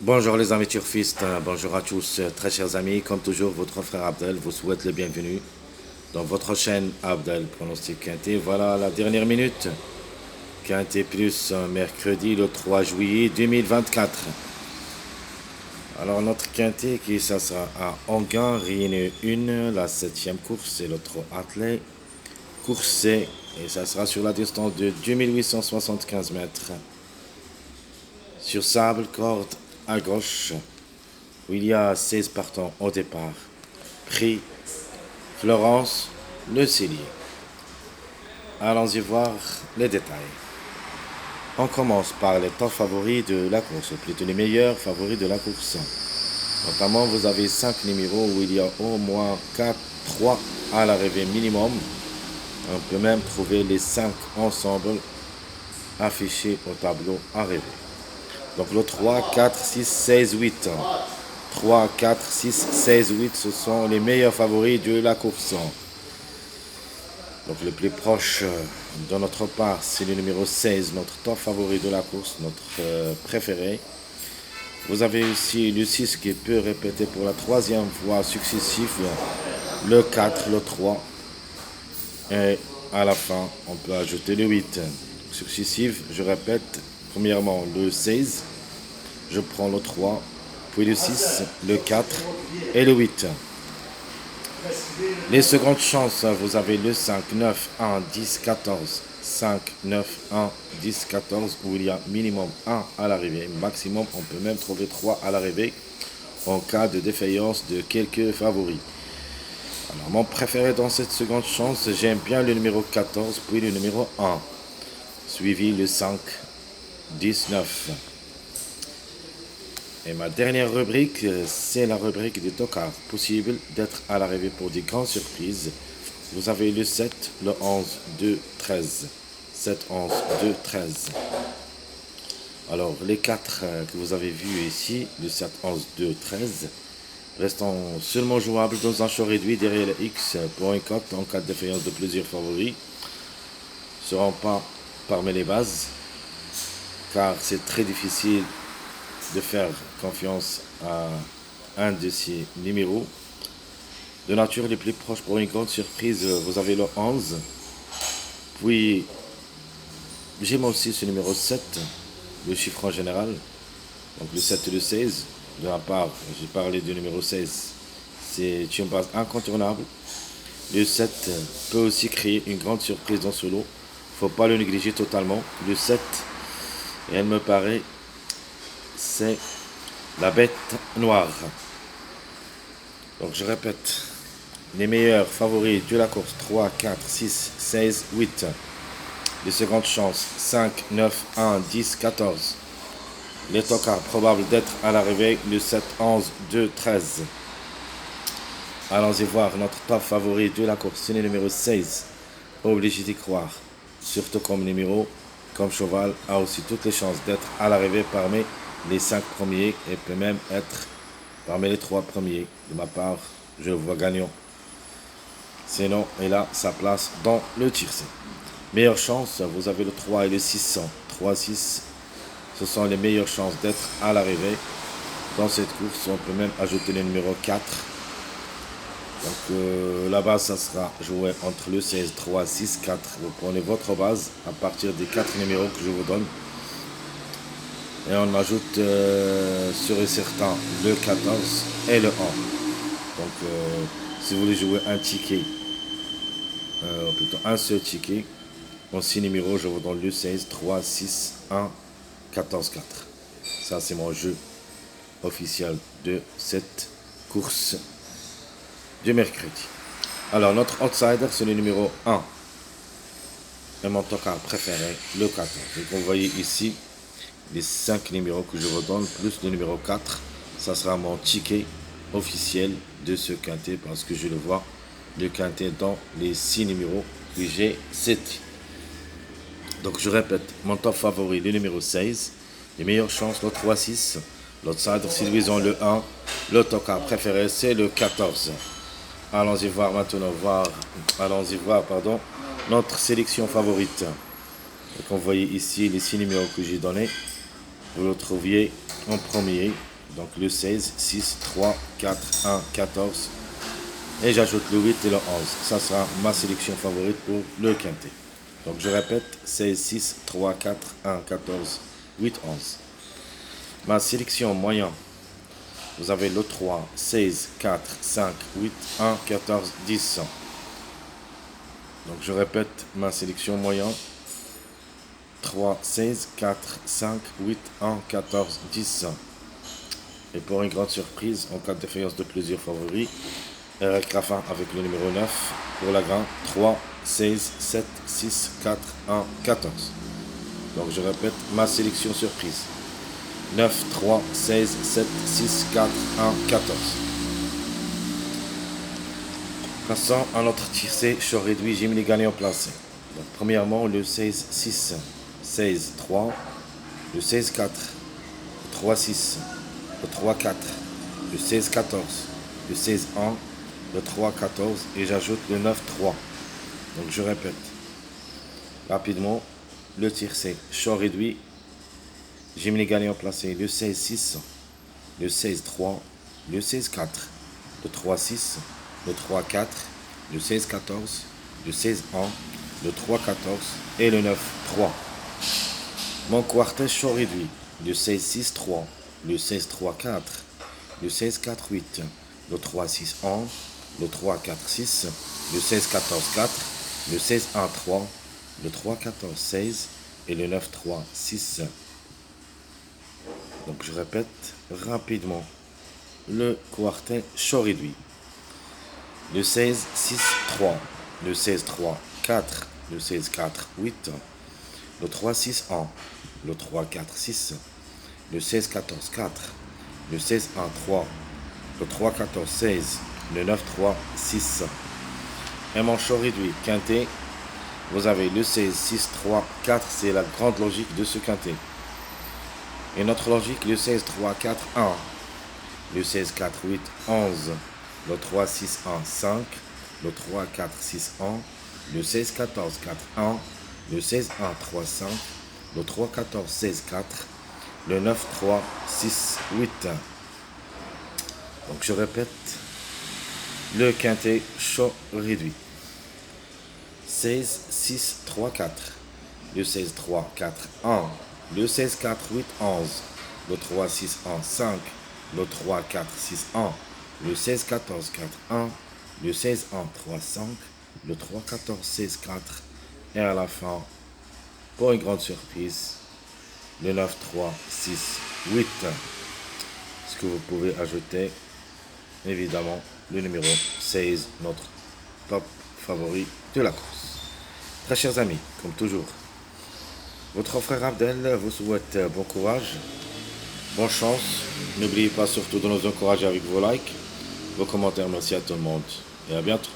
Bonjour les amis turfistes, bonjour à tous, très chers amis. Comme toujours, votre frère Abdel vous souhaite le bienvenu dans votre chaîne Abdel Pronostic Quintet. Voilà la dernière minute. Quintet Plus, mercredi le 3 juillet 2024. Alors notre Quintet qui ça sera à Anguin, Riene 1, la 7e course, c'est le trot attelé. Course C, et ça sera sur la distance de 2875 mètres. Sur sable, corde à gauche, où il y a 16 partants au départ. Prix Florence Le Cellier. Allons-y voir les détails. On commence par les top favoris de la course, ou plutôt les meilleurs favoris de la course. Notamment, vous avez 5 numéros où il y a au moins 3 à l'arrivée minimum. On peut même trouver les 5 ensemble affichés au tableau arrivé. Donc le 3, 4, 6, 16, 8. 3, 4, 6, 16, 8, ce sont les meilleurs favoris de la course. Donc le plus proche de notre part, c'est le numéro 16, notre top favori de la course, notre préféré. Vous avez aussi le 6 qui peut répéter pour la troisième fois successive, le 4, le 3. Et à la fin, on peut ajouter le 8. Successive, je répète, premièrement le 16, je prends le 3, puis le 6, le 4 et le 8. Les secondes chances, vous avez le 5, 9, 1, 10, 14. 5, 9, 1, 10, 14, où il y a minimum 1 à l'arrivée. Maximum, on peut même trouver 3 à l'arrivée en cas de défaillance de quelques favoris. Alors, mon préféré dans cette seconde chance, j'aime bien le numéro 14, puis le numéro 1, suivi le 5, 19. Et ma dernière rubrique, c'est la rubrique des tocards. Possible d'être à l'arrivée pour des grandes surprises. Vous avez le 7, le 11, 2, 13. 7, 11, 2, 13. Alors, les 4 que vous avez vus ici, le 7, 11, 2, 13, restent seulement jouables dans un choix réduit derrière le X pour une cote en cas de défaillance de plusieurs favoris. Ne seront pas parmi les bases, car c'est très difficile de faire confiance à un de ces numéros. De nature les plus proches pour une grande surprise, vous avez le 11. Puis, j'aime aussi ce numéro 7, le chiffre en général. Donc le 7 et le 16. De ma part, j'ai parlé du numéro 16. C'est une base incontournable. Le 7 peut aussi créer une grande surprise dans ce lot. Il ne faut pas le négliger totalement. Le 7, et elle me paraît, c'est la bête noire. Donc je répète, les meilleurs favoris de la course 3, 4, 6, 16, 8. Les secondes chances 5, 9, 1, 10, 14. Les tocards probables d'être à l'arrivée le 7, 11, 2, 13. Allons-y voir notre top favori de la course, c'est le numéro 16. Obligé d'y croire. Surtout comme numéro, comme cheval, a aussi toutes les chances d'être à l'arrivée parmi les 5 premiers et peut même être parmi les 3 premiers. De ma part, je le vois gagnant. Sinon, il a sa place dans le tiercé. Meilleure chance, vous avez le 3 et le 600. 3, 6, ce sont les meilleures chances d'être à l'arrivée. Dans cette course, on peut même ajouter le numéro 4. Donc là-bas, ça sera joué entre le 16, 3, 6, 4. Vous prenez votre base à partir des 4 numéros que je vous donne. Et on ajoute sûr et certain le 14 et le 1. Donc si vous voulez jouer un ticket, plutôt un seul ticket, en 6 numéros, je vous donne le 16, 3, 6, 1, 14, 4. Ça, c'est mon jeu officiel de cette course du mercredi. Alors, notre outsider, c'est le numéro 1. Et mon tocard préféré, le 14. Donc, vous voyez ici les 5 numéros que je vous donne, plus le numéro 4. Ça sera mon ticket officiel de ce quintet, parce que je le vois, le quintet dans les 6 numéros que j'ai cités. Donc je répète, mon top favori, le numéro 16. Les meilleures chances, le 3-6. L'outsider séduisant, le 1. Le tocard préféré, c'est le 14. Allons-y voir maintenant, notre sélection favorite. Donc vous voyez ici les 6 numéros que j'ai donnés. Vous le trouviez en premier. Donc le 16, 6, 3, 4, 1, 14. Et j'ajoute le 8 et le 11. Ça sera ma sélection favorite pour le quintet. Donc je répète, 16, 6, 3, 4, 1, 14, 8, 11. Ma sélection moyen, vous avez le 3, 16, 4, 5, 8, 1, 14, 10. Donc je répète ma sélection moyen, 3, 16, 4, 5, 8, 1, 14, 10. Et pour une grande surprise, en cas de défaillance de plusieurs favoris, Eric Raffin avec le numéro 9 pour la grande, 3, 16, 7, 6, 4, 1, 14. Donc je répète ma sélection surprise. 9, 3, 16, 7, 6, 4, 1, 14. Passons à notre tiercé, short réduit, j'ai mis les gagnants placés. Donc premièrement le 16, 6, 16, 3, le 16, 4, le 3, 6, le 3, 4, le 16, 14, le 16, 1, le 3, 14 et j'ajoute le 9, 3. Donc je répète rapidement le tiercé, short réduit, j'ai mis les gagnants placés, le 16, 6, le 16, 3, le 16, 4, le 3, 6, le 3, 4, le 16, 14, le 16, 1, le 3, 14 et le 9, 3. Mon quartet short réduit, le 16, 6, 3, le 16, 3, 4, le 16, 4, 8, le 3, 6, 1, le 3, 4, 6, le 16, 14, 4, le 16, 1, 3, le 3, 14, 16 et le 9, 3, 6. Donc je répète rapidement le quartet short réduit. Le 16, 6, 3, le 16, 3, 4, le 16, 4, 8, le 3, 6, 1, le 3, 4, 6, le 16, 14, 4, le 16, 1, 3, le 3, 14, 16, le 9, 3, 6. Et mon short réduit quintet, vous avez le 16, 6, 3, 4, c'est la grande logique de ce quintet. Et notre logique, le 16, 3, 4, 1, le 16, 4, 8, 11, le 3, 6, 1, 5, le 3, 4, 6, 1, le 16, 14, 4, 1, le 16, 1, 3, 5, le 3, 14, 16, 4, le 9, 3, 6, 8. Donc je répète, le quintet short réduit. 16, 6, 3, 4, le 16, 3, 4, 1, le 16, 4, 8, 11, le 3, 6, 1, 5, le 3, 4, 6, 1, le 16, 14, 4, 1, le 16, 1, 3, 5, le 3, 14, 16, 4, et à la fin, pour une grande surprise, le 9, 3, 6, 8. Ce que vous pouvez ajouter, évidemment, le numéro 16, notre top favori de la course. Très chers amis, comme toujours, votre frère Abdel vous souhaite bon courage, bonne chance. N'oubliez pas surtout de nous encourager avec vos likes, vos commentaires. Merci à tout le monde et à bientôt.